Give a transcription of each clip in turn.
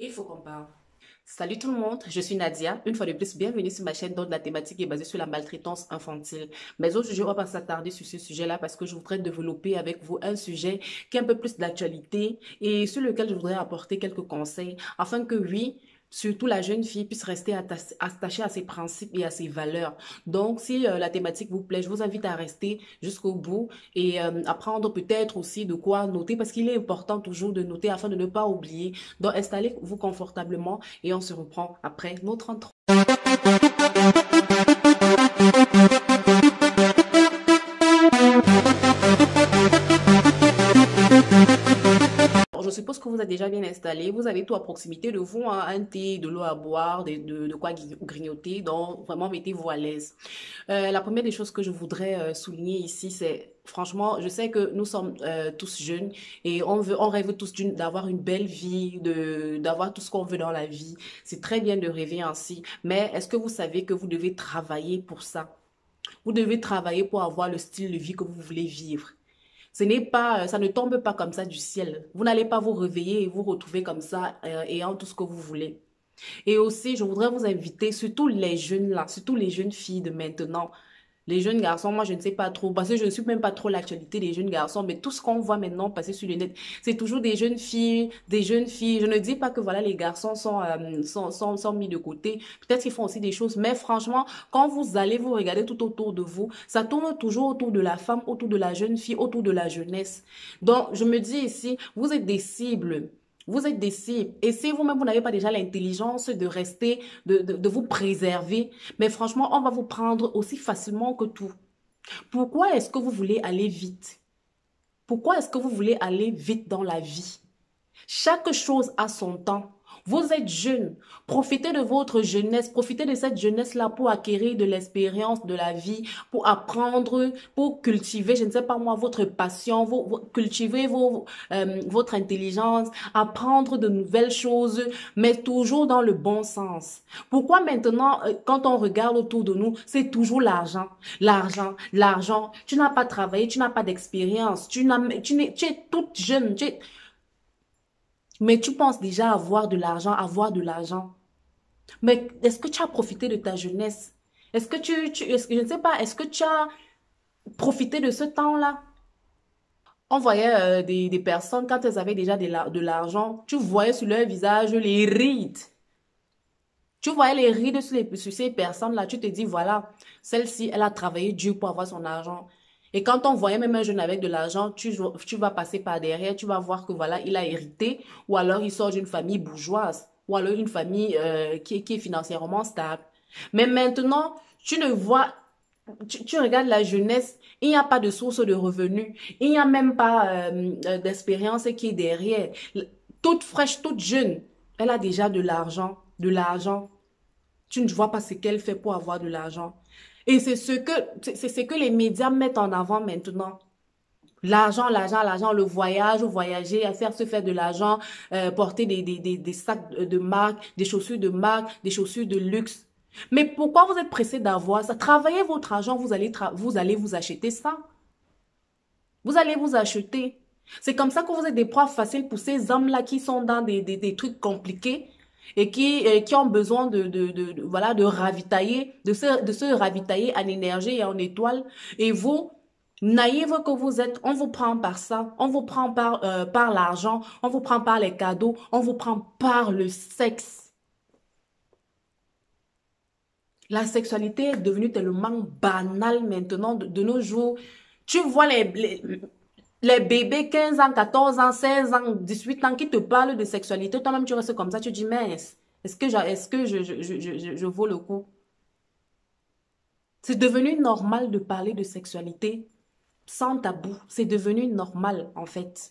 Il faut qu'on parle. Salut tout le monde, je suis Nadia. Une fois de plus, bienvenue sur ma chaîne dont la thématique est basée sur la maltraitance infantile. Mais aujourd'hui, on va pas s'attarder sur ce sujet-là parce que je voudrais développer avec vous un sujet qui est un peu plus d'actualité et sur lequel je voudrais apporter quelques conseils afin que oui, surtout la jeune fille puisse rester attachée à ses principes et à ses valeurs. Donc, si la thématique vous plaît, je vous invite à rester jusqu'au bout et à prendre peut-être aussi de quoi noter parce qu'il est important toujours de noter afin de ne pas oublier. Donc, installez-vous confortablement et on se reprend après notre intro. Je suppose que vous êtes déjà bien installé, vous avez tout à proximité de vous, hein, un thé, de l'eau à boire, de quoi grignoter, donc vraiment mettez-vous à l'aise. La première des choses que je voudrais souligner ici, c'est franchement, je sais que nous sommes tous jeunes et on rêve tous d'avoir une belle vie, d'avoir tout ce qu'on veut dans la vie. C'est très bien de rêver ainsi, mais est-ce que vous savez que vous devez travailler pour ça? Vous devez travailler pour avoir le style de vie que vous voulez vivre. Ce n'est pas, ça ne tombe pas comme ça du ciel. Vous n'allez pas vous réveiller et vous retrouver comme ça, ayant tout ce que vous voulez. Et aussi, je voudrais vous inviter, surtout les jeunes là, surtout les jeunes filles de maintenant, les jeunes garçons, moi je ne sais pas trop, parce que je ne suis même pas trop l'actualité des jeunes garçons, mais tout ce qu'on voit maintenant passer sur le net, c'est toujours des jeunes filles, des jeunes filles. Je ne dis pas que voilà, les garçons sont mis de côté. Peut-être qu'ils font aussi des choses, mais franchement, quand vous allez vous regarder tout autour de vous, ça tourne toujours autour de la femme, autour de la jeune fille, autour de la jeunesse. Donc, je me dis ici, vous êtes des cibles. Vous êtes des cibles. Et si vous-même, vous n'avez pas déjà l'intelligence de rester, de vous préserver, mais franchement, on va vous prendre aussi facilement que tout. Pourquoi est-ce que vous voulez aller vite? Pourquoi est-ce que vous voulez aller vite dans la vie? Chaque chose a son temps. Vous êtes jeune. Profitez de votre jeunesse. Profitez de cette jeunesse-là pour acquérir de l'expérience de la vie, pour apprendre, pour cultiver, je ne sais pas moi, votre passion, cultiver votre intelligence, apprendre de nouvelles choses, mais toujours dans le bon sens. Pourquoi maintenant, quand on regarde autour de nous, c'est toujours l'argent, l'argent, l'argent. Tu n'as pas travaillé, tu n'as pas d'expérience, tu es toute jeune, mais tu penses déjà avoir de l'argent, avoir de l'argent. Mais est-ce que tu as profité de ta jeunesse? Est-ce que je ne sais pas, est-ce que tu as profité de ce temps-là? On voyait des personnes, quand elles avaient déjà de l'argent, tu voyais sur leur visage les rides. Tu voyais les rides sur ces personnes-là, tu te dis, voilà, celle-ci, elle a travaillé dur pour avoir son argent. Et quand on voyait même un jeune avec de l'argent, tu vas passer par derrière, tu vas voir que voilà, il a hérité, ou alors il sort d'une famille bourgeoise, ou alors une famille qui est financièrement stable. Mais maintenant, tu ne vois, tu regardes la jeunesse, il n'y a pas de source de revenus, il n'y a même pas d'expérience qui est derrière. Toute fraîche, toute jeune, elle a déjà de l'argent, de l'argent. Tu ne vois pas ce qu'elle fait pour avoir de l'argent. Et c'est ce que les médias mettent en avant maintenant. L'argent, l'argent, l'argent, le voyage, voyager, se faire de l'argent, porter des sacs de marque, des chaussures de marque, des chaussures de luxe. Mais pourquoi vous êtes pressé d'avoir ça? Travaillez votre argent, vous allez vous acheter ça. Vous allez vous acheter. C'est comme ça que vous êtes des proies faciles pour ces hommes-là qui sont dans des trucs compliqués et qui ont besoin voilà, de ravitailler, de se ravitailler en énergie et en étoiles. Et vous, naïve que vous êtes, on vous prend par ça, on vous prend par l'argent, on vous prend par les cadeaux, on vous prend par le sexe. La sexualité est devenue tellement banale maintenant de nos jours. Tu vois les bébés 15 ans, 14 ans, 16 ans, 18 ans qui te parlent de sexualité, toi-même tu restes comme ça, tu dis, mais est-ce que je vaux le coup? C'est devenu normal de parler de sexualité sans tabou. C'est devenu normal, en fait.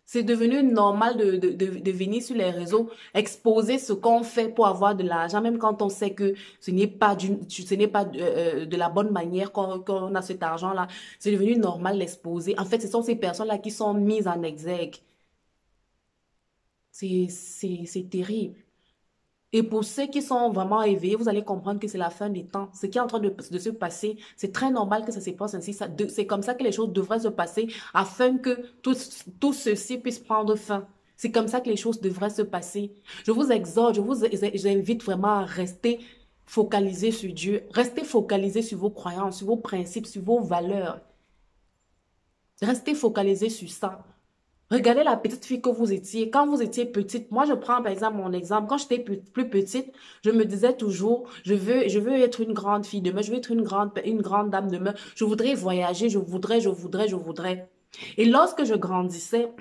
C'est devenu normal de venir sur les réseaux, exposer ce qu'on fait pour avoir de l'argent, même quand on sait que ce n'est pas de la bonne manière qu'on a cet argent-là. C'est devenu normal d'exposer. En fait, ce sont ces personnes-là qui sont mises en exergue. C'est terrible. Et pour ceux qui sont vraiment éveillés, vous allez comprendre que c'est la fin des temps. Ce qui est en train de se passer, c'est très normal que ça se passe ainsi. C'est comme ça que les choses devraient se passer afin que tout ceci puisse prendre fin. C'est comme ça que les choses devraient se passer. Je vous exhorte, j'invite vraiment à rester focalisé sur Dieu. Restez focalisé sur vos croyances, sur vos principes, sur vos valeurs. Restez focalisé sur ça. Regardez la petite fille que vous étiez. Quand vous étiez petite, moi je prends par exemple mon exemple. Quand j'étais plus petite, je me disais toujours, je veux être une grande fille demain, je veux être une grande dame demain. Je voudrais voyager, je voudrais. Et lorsque je grandissais,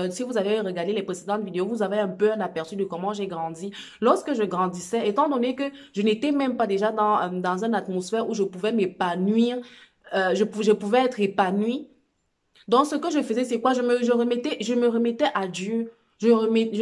si vous avez regardé les précédentes vidéos, vous avez un peu un aperçu de comment j'ai grandi. Lorsque je grandissais, étant donné que je n'étais même pas déjà dans une atmosphère où je pouvais m'épanouir, je pouvais être épanouie. Donc, ce que je faisais, c'est quoi? Je me remettais à Dieu. Je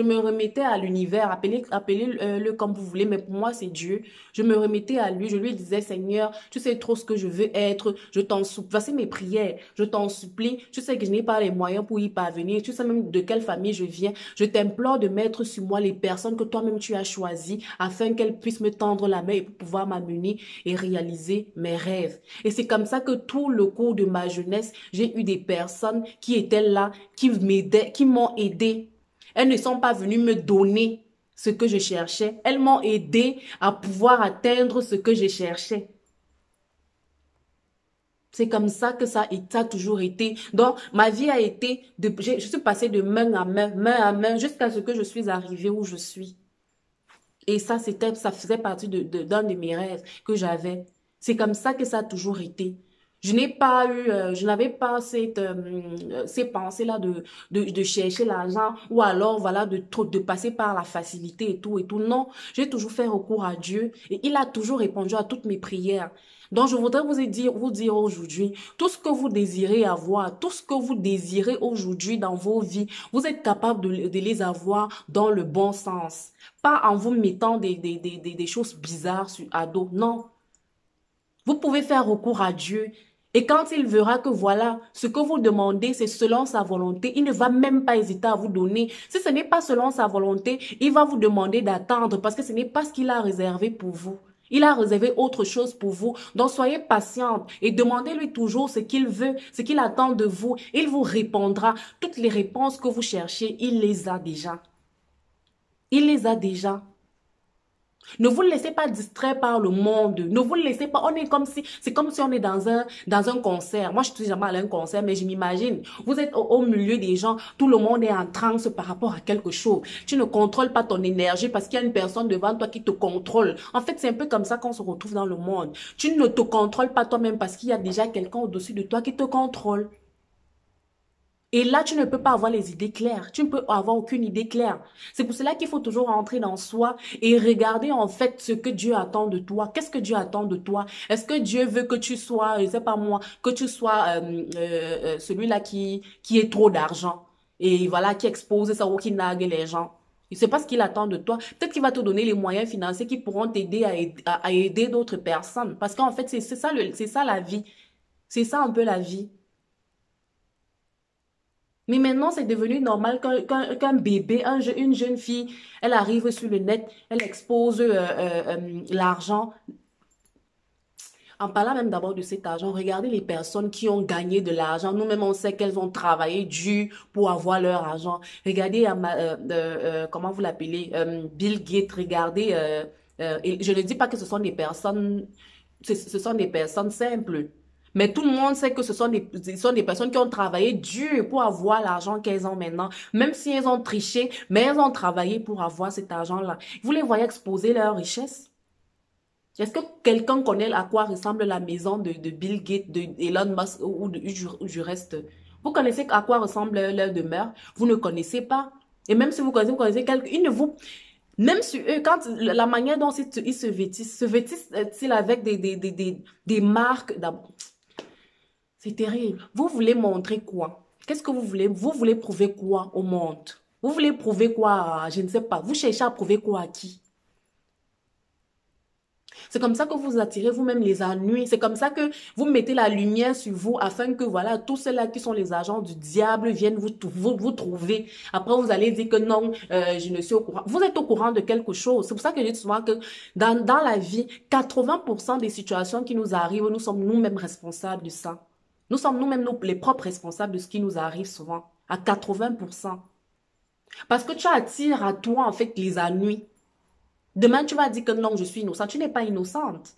me remettais à l'univers. Appelez-le comme vous voulez, mais pour moi, c'est Dieu. Je me remettais à lui. Je lui disais, Seigneur, tu sais trop ce que je veux être. Je t'en supplie. Voici mes prières. Je t'en supplie. Tu sais que je n'ai pas les moyens pour y parvenir. Tu sais même de quelle famille je viens. Je t'implore de mettre sur moi les personnes que toi-même tu as choisies afin qu'elles puissent me tendre la main et pour pouvoir m'amener et réaliser mes rêves. Et c'est comme ça que tout le cours de ma jeunesse, j'ai eu des personnes qui étaient là, qui m'aidaient, qui m'ont aidé. Elles ne sont pas venues me donner ce que je cherchais. Elles m'ont aidé à pouvoir atteindre ce que je cherchais. C'est comme ça que ça a toujours été. Donc, ma vie a été, je suis passée de main à main, jusqu'à ce que je suis arrivée où je suis. Et ça, ça faisait partie d'un de mes rêves que j'avais. C'est comme ça que ça a toujours été. Je n'avais pas ces pensées-là de chercher l'argent ou alors, voilà, de passer par la facilité et tout et tout. Non, j'ai toujours fait recours à Dieu et il a toujours répondu à toutes mes prières. Donc, je voudrais vous dire aujourd'hui, tout ce que vous désirez avoir, tout ce que vous désirez aujourd'hui dans vos vies, vous êtes capable de les avoir dans le bon sens. Pas en vous mettant des choses bizarres à dos. Non. Vous pouvez faire recours à Dieu. Et quand il verra que voilà, ce que vous demandez, c'est selon sa volonté, il ne va même pas hésiter à vous donner. Si ce n'est pas selon sa volonté, il va vous demander d'attendre parce que ce n'est pas ce qu'il a réservé pour vous. Il a réservé autre chose pour vous. Donc soyez patiente et demandez-lui toujours ce qu'il veut, ce qu'il attend de vous. Il vous répondra. Toutes les réponses que vous cherchez, il les a déjà. Il les a déjà. Ne vous laissez pas distraire par le monde. Ne vous laissez pas. C'est comme si on est dans un concert. Moi, je suis jamais allée à un concert, mais je m'imagine. Vous êtes au milieu des gens. Tout le monde est en transe par rapport à quelque chose. Tu ne contrôles pas ton énergie parce qu'il y a une personne devant toi qui te contrôle. En fait, c'est un peu comme ça qu'on se retrouve dans le monde. Tu ne te contrôles pas toi-même parce qu'il y a déjà quelqu'un au-dessus de toi qui te contrôle. Et là, tu ne peux pas avoir les idées claires. Tu ne peux avoir aucune idée claire. C'est pour cela qu'il faut toujours rentrer dans soi et regarder en fait ce que Dieu attend de toi. Qu'est-ce que Dieu attend de toi? Est-ce que Dieu veut que tu sois, je sais pas moi, que tu sois celui-là qui ait trop d'argent et voilà, qui expose ça ou qui nargue les gens? Il sait pas ce qu'il attend de toi. Peut-être qu'il va te donner les moyens financiers qui pourront t'aider à aider d'autres personnes. Parce qu'en fait, c'est ça la vie. C'est ça un peu la vie. Mais maintenant, c'est devenu normal qu'un bébé, une jeune fille, elle arrive sur le net, elle expose l'argent. En parlant même d'abord de cet argent, regardez les personnes qui ont gagné de l'argent. Nous-mêmes, on sait qu'elles ont travaillé dur pour avoir leur argent. Regardez, comment vous l'appelez, Bill Gates, regardez, et je ne dis pas que ce sont des personnes, ce sont des personnes simples. Mais tout le monde sait que ce sont des personnes qui ont travaillé dur pour avoir l'argent qu'elles ont maintenant. Même si elles ont triché, mais elles ont travaillé pour avoir cet argent-là. Vous les voyez exposer leur richesse? Est-ce que quelqu'un connaît à quoi ressemble la maison de Bill Gates, de Elon Musk ou du reste? Vous connaissez à quoi ressemble leur demeure? Vous ne connaissez pas. Et même si vous connaissez quelqu'un, ils ne vous... Même sur eux, quand la manière dont ils se vêtissent-ils avec des marques... C'est terrible. Vous voulez montrer quoi? Qu'est-ce que vous voulez? Vous voulez prouver quoi au monde? Vous voulez prouver quoi je ne sais pas. Vous cherchez à prouver quoi à qui? C'est comme ça que vous attirez vous-même les ennuis. C'est comme ça que vous mettez la lumière sur vous afin que voilà, tous ceux-là qui sont les agents du diable viennent vous trouver. Après, vous allez dire que non, je ne suis au courant. Vous êtes au courant de quelque chose. C'est pour ça que je dis souvent que dans la vie, 80% des situations qui nous arrivent, nous sommes nous-mêmes responsables de ça. Nous sommes nous-mêmes les propres responsables de ce qui nous arrive souvent, à 80%. Parce que tu attires à toi, en fait, les ennuis. Demain, tu vas dire que non, je suis innocente. Tu n'es pas innocente.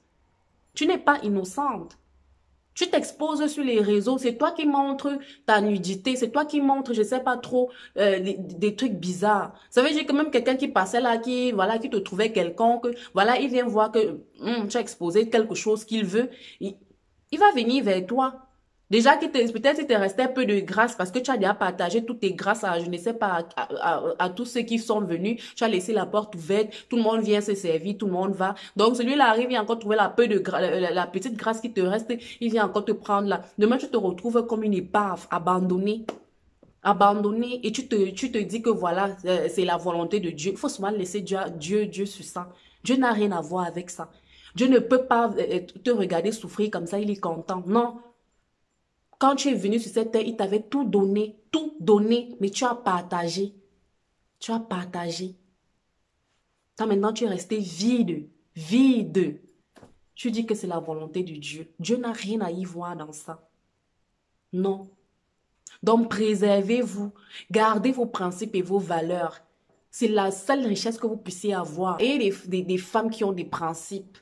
Tu n'es pas innocente. Tu t'exposes sur les réseaux, c'est toi qui montres ta nudité, c'est toi qui montres, je sais pas trop, des trucs bizarres. Ça veut dire que même quelqu'un qui passait là, voilà, qui te trouvait quelconque, voilà, il vient voir que tu as exposé quelque chose qu'il veut, il va venir vers toi. Déjà, peut-être il te restait un peu de grâce parce que tu as déjà partagé toutes tes grâces à, je ne sais pas, à tous ceux qui sont venus. Tu as laissé la porte ouverte, tout le monde vient se servir, tout le monde va. Donc, celui-là arrive, il a encore trouvé la petite grâce qui te reste, il vient encore te prendre là. Demain, tu te retrouves comme une épave, abandonnée. Abandonnée et tu te dis que voilà, c'est la volonté de Dieu. Il faut souvent laisser Dieu sur ça. Dieu n'a rien à voir avec ça. Dieu ne peut pas te regarder souffrir comme ça, il est content. Non. Quand tu es venu sur cette terre, il t'avait tout donné, mais tu as partagé. Tu as partagé. Quand maintenant tu es resté vide, vide. Tu dis que c'est la volonté de Dieu. Dieu n'a rien à y voir dans ça. Non. Donc préservez-vous. Gardez vos principes et vos valeurs. C'est la seule richesse que vous puissiez avoir. Et des femmes qui ont des principes.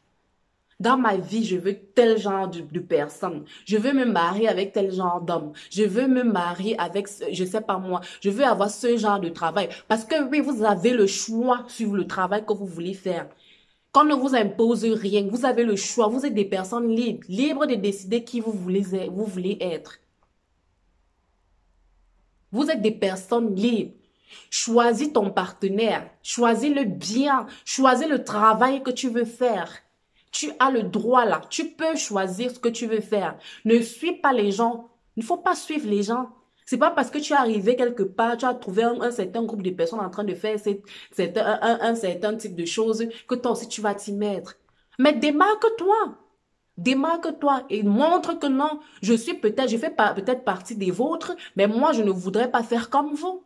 Dans ma vie, je veux tel genre de personne. Je veux me marier avec tel genre d'homme. Je veux me marier avec, je sais pas moi, je veux avoir ce genre de travail. Parce que oui, vous avez le choix sur le travail que vous voulez faire. Qu'on ne vous impose rien, vous avez le choix. Vous êtes des personnes libres, libres de décider qui vous voulez être. Vous êtes des personnes libres. Choisis ton partenaire, choisis le bien, choisis le travail que tu veux faire. Tu as le droit là. Tu peux choisir ce que tu veux faire. Ne suis pas les gens. Il ne faut pas suivre les gens. C'est pas parce que tu es arrivé quelque part, tu as trouvé un certain groupe de personnes en train de faire un certain type de choses que toi aussi tu vas t'y mettre. Mais démarque-toi. Démarque-toi et montre que non, je fais peut-être partie des vôtres, mais moi je ne voudrais pas faire comme vous.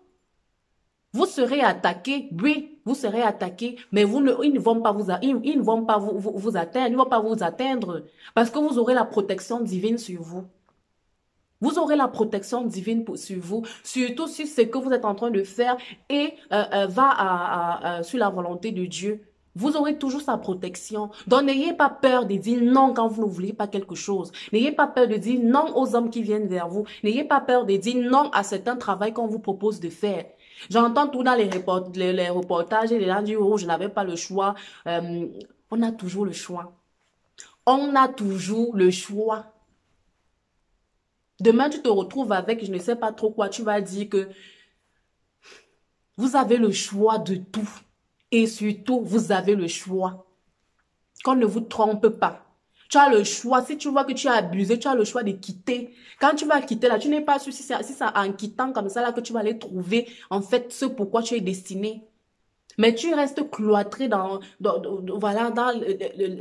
Vous serez attaqué, oui, vous serez attaqué, mais ils ne vont pas ils ne vont pas vous atteindre, ils ne vont pas vous atteindre, parce que vous aurez la protection divine sur vous. Vous aurez la protection divine sur vous, surtout sur ce que vous êtes en train de faire et sur la volonté de Dieu. Vous aurez toujours sa protection. Donc, n'ayez pas peur de dire non quand vous ne voulez pas quelque chose. N'ayez pas peur de dire non aux hommes qui viennent vers vous. N'ayez pas peur de dire non à certains travail qu'on vous propose de faire. J'entends tout dans les reportages et les gens disent, oh, je n'avais pas le choix. On a toujours le choix. On a toujours le choix. Demain, tu te retrouves avec, je ne sais pas trop quoi, tu vas dire que vous avez le choix de tout. Et surtout, vous avez le choix. Qu'on ne vous trompe pas. Tu as le choix. Si tu vois que tu as abusé, tu as le choix de quitter. Quand tu vas quitter là, tu n'es pas sûr si c'est en quittant comme ça là que tu vas aller trouver en fait ce pourquoi tu es destiné. Mais tu restes cloîtré voilà, dans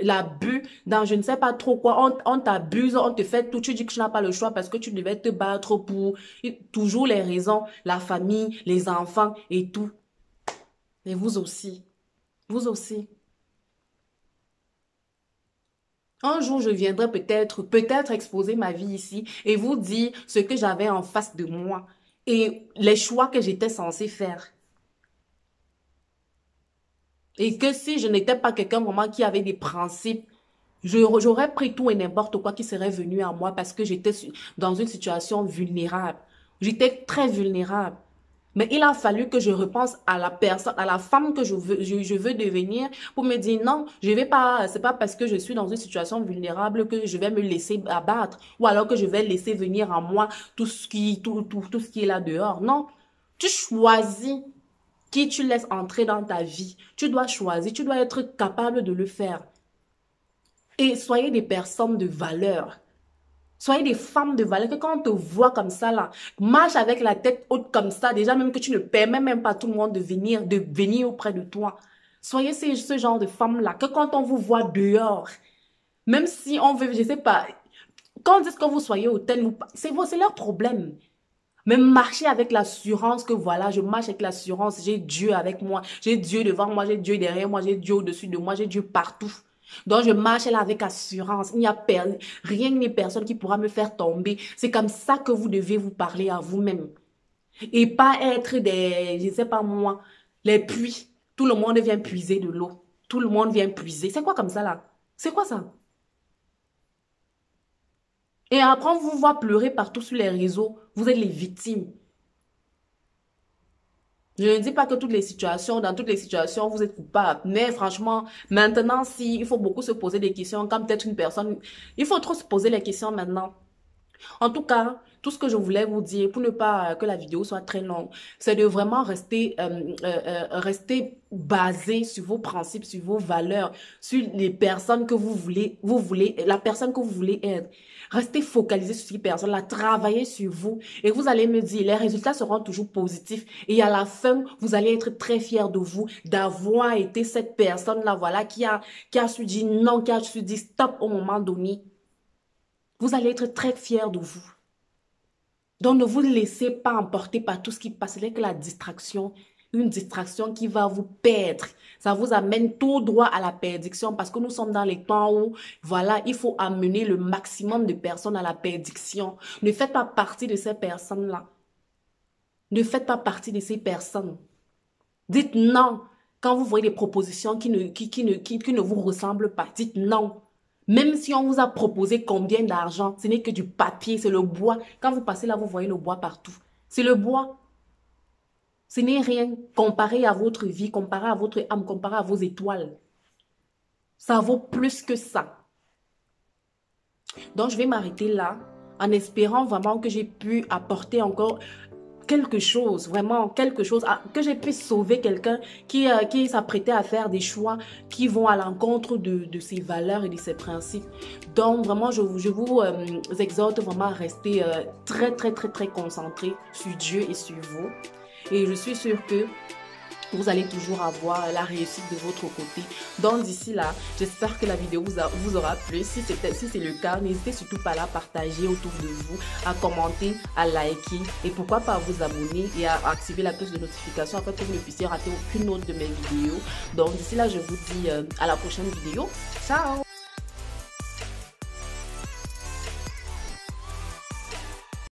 l'abus, dans je ne sais pas trop quoi. On t'abuse, on te fait tout. Tu dis que tu n'as pas le choix parce que tu devais te battre pour toujours les raisons, la famille, les enfants et tout. Et vous aussi. Vous aussi. Un jour, je viendrai peut-être exposer ma vie ici et vous dire ce que j'avais en face de moi et les choix que j'étais censée faire. Et que si je n'étais pas quelqu'un vraiment qui avait des principes, j'aurais pris tout et n'importe quoi qui serait venu à moi parce que j'étais dans une situation vulnérable. J'étais très vulnérable. Mais il a fallu que je repense à la personne, à la femme que je veux devenir pour me dire non, je vais pas, c'est pas parce que je suis dans une situation vulnérable que je vais me laisser abattre ou alors que je vais laisser venir à moi tout ce qui est là dehors. Non. Tu choisis qui tu laisses entrer dans ta vie. Tu dois choisir, tu dois être capable de le faire. Et soyez des personnes de valeur. Soyez des femmes de valeur, que quand on te voit comme ça, là, marche avec la tête haute comme ça, déjà même que tu ne permets même pas à tout le monde de venir auprès de toi. Soyez ce genre de femme-là, que quand on vous voit dehors, même si on veut, je sais pas, quand on dit que vous soyez hôtel, c'est leur problème. Mais marchez avec l'assurance que voilà, je marche avec l'assurance, j'ai Dieu avec moi, j'ai Dieu devant moi, j'ai Dieu derrière moi, j'ai Dieu au-dessus de moi, j'ai Dieu partout. Donc je marche là avec assurance, il n'y a rien ni personne qui pourra me faire tomber. C'est comme ça que vous devez vous parler à vous-même. Et pas être des, je ne sais pas moi, les puits. Tout le monde vient puiser de l'eau. Tout le monde vient puiser. C'est quoi comme ça là? C'est quoi ça? Et après, on vous voit pleurer partout sur les réseaux. Vous êtes les victimes. Je ne dis pas que toutes les situations, dans toutes les situations, vous êtes coupable. Mais franchement, maintenant, si, il faut beaucoup se poser des questions, comme peut-être une personne, il faut trop se poser les questions maintenant. En tout cas, tout ce que je voulais vous dire, pour ne pas que la vidéo soit très longue, c'est de vraiment rester basé sur vos principes, sur vos valeurs, sur les personnes que la personne que vous voulez être. Restez focalisé sur ces personnes-là, travaillez sur vous et vous allez me dire, les résultats seront toujours positifs et à la fin, vous allez être très fiers de vous, d'avoir été cette personne-là, voilà, qui a su dire non, qui a su dire stop au moment donné. Vous allez être très fiers de vous. Donc, ne vous laissez pas emporter par tout ce qui passe. C'est que la distraction, une distraction qui va vous perdre. Ça vous amène tout droit à la perdition parce que nous sommes dans les temps où, voilà, il faut amener le maximum de personnes à la perdition. Ne faites pas partie de ces personnes-là. Ne faites pas partie de ces personnes. Dites non quand vous voyez des propositions qui ne vous ressemblent pas. Dites non. Même si on vous a proposé combien d'argent, ce n'est que du papier, c'est le bois. Quand vous passez là, vous voyez le bois partout. C'est le bois. Ce n'est rien comparé à votre vie, comparé à votre âme, comparé à vos étoiles. Ça vaut plus que ça. Donc, je vais m'arrêter là en espérant vraiment que j'ai pu apporter encore quelque chose, vraiment quelque chose, que j'ai pu sauver quelqu'un qui s'apprêtait à faire des choix qui vont à l'encontre de ses valeurs et de ses principes. Donc vraiment, je vous exhorte vraiment à rester très concentré sur Dieu et sur vous. Et je suis sûre que vous allez toujours avoir la réussite de votre côté. Donc d'ici là, j'espère que la vidéo vous aura plu. Si c'est le cas, n'hésitez surtout pas à la partager autour de vous, à commenter, à liker et pourquoi pas à vous abonner et à activer la cloche de notification afin que vous ne puissiez rater aucune autre de mes vidéos. Donc d'ici là, je vous dis à la prochaine vidéo. Ciao!